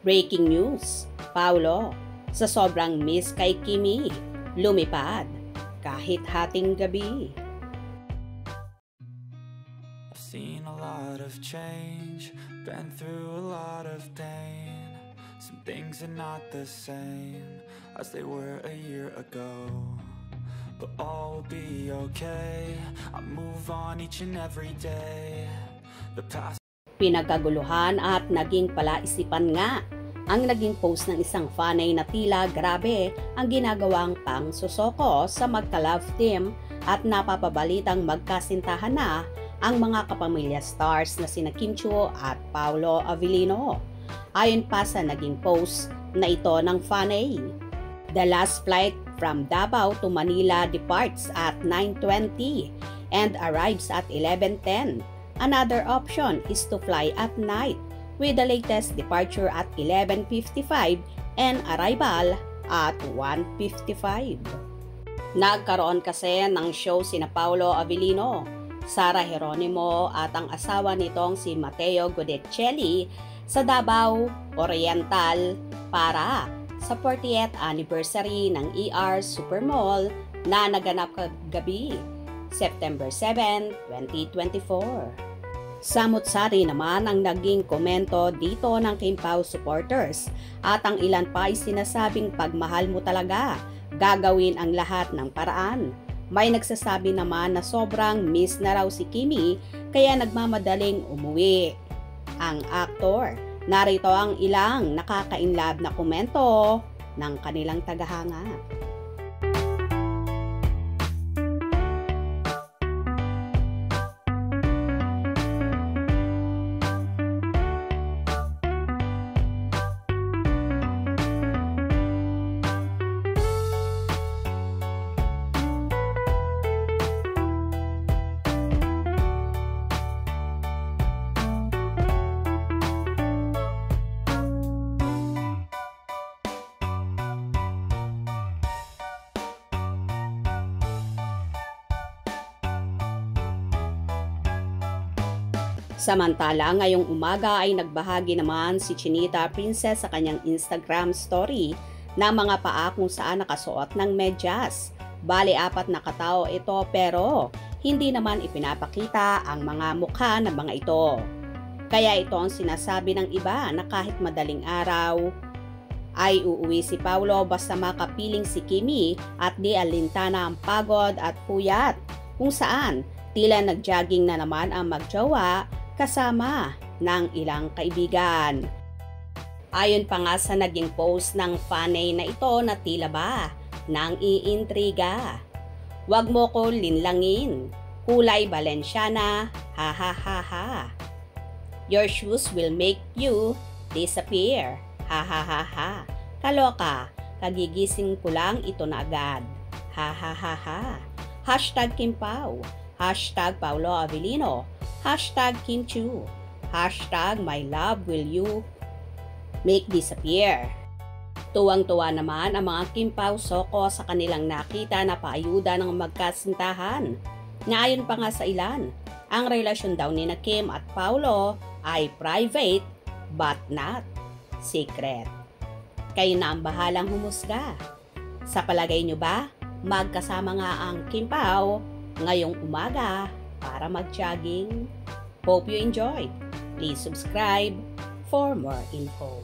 Breaking news, Paolo, sa sobrang miss kay Kimi, lumipad kahit hating gabi. I've seen a lot of change, been through a lot of pain. Some things are not the same as they were a year ago, but all will be okay. I move on each and every day. The past. Pinagkaguluhan at naging palaisipan nga ang naging post ng isang fanay na tila grabe ang ginagawang pangsusoko sa magka-love team at napapabalitang magkasintahan na ang mga kapamilya stars na sina Kim Chiu at Paolo Avellino. Ayon pa sa naging post na ito ng fanay, the last flight from Davao to Manila departs at 9:20 and arrives at 11:10. Another option is to fly at night, with the latest departure at 11:55 and arrival at 1:55. Nagkaroon kasi ng show sina Paolo Avellino, Sara Geronimo at ang asawa nitong si Matteo Guidicelli sa Davao Oriental para sa 40th anniversary ng ER Supermall na naganap kagabi, September 7, 2024. Samut-sari naman ang naging komento dito ng Kim Pao supporters at ang ilan pa ay sinasabing pagmahal mo talaga, gagawin ang lahat ng paraan. May nagsasabi naman na sobrang miss na raw si Kimi kaya nagmamadaling umuwi. Ang aktor, narito ang ilang nakaka-inlove na komento ng kanilang tagahanga. Samantala, ngayong umaga ay nagbahagi naman si Chinita Princess sa kanyang Instagram story ng mga paa kung saan nakasuot ng medyas. Bali 4 na katao ito pero hindi naman ipinapakita ang mga mukha ng mga ito. Kaya ito ang sinasabi ng iba na kahit madaling araw ay uuwi si Paolo basta makapiling si Kimi at di alintana ang pagod at puyat, kung saan tila nag-jogging na naman ang magjowa kasama ng ilang kaibigan. Ayon pa nga sa naging post ng fanay na ito na tila ba nang iintriga. Wag mo ko linlangin, kulay Balenciana, ha ha ha ha. Your shoes will make you disappear, ha ha ha ha. Kaloka, kagigising ko lang ito na agad, ha ha ha ha. Hashtag Kim Pao, hashtag Paolo Avellino, hashtag Kim Chiu, hashtag my love will you make disappear. Tuwang-tuwa naman ang mga Kim Pao soko sa kanilang nakita na paayuda ng magkasintahan. Naayon pa nga sa ilan, ang relasyon daw ni na Kim at Paolo ay private but not secret. Kayo na ang bahalang humusga. Sa palagay nyo ba, magkasama nga ang Kim Pao ngayong umaga para mag-jogging? Hope you enjoyed. Please subscribe for more info.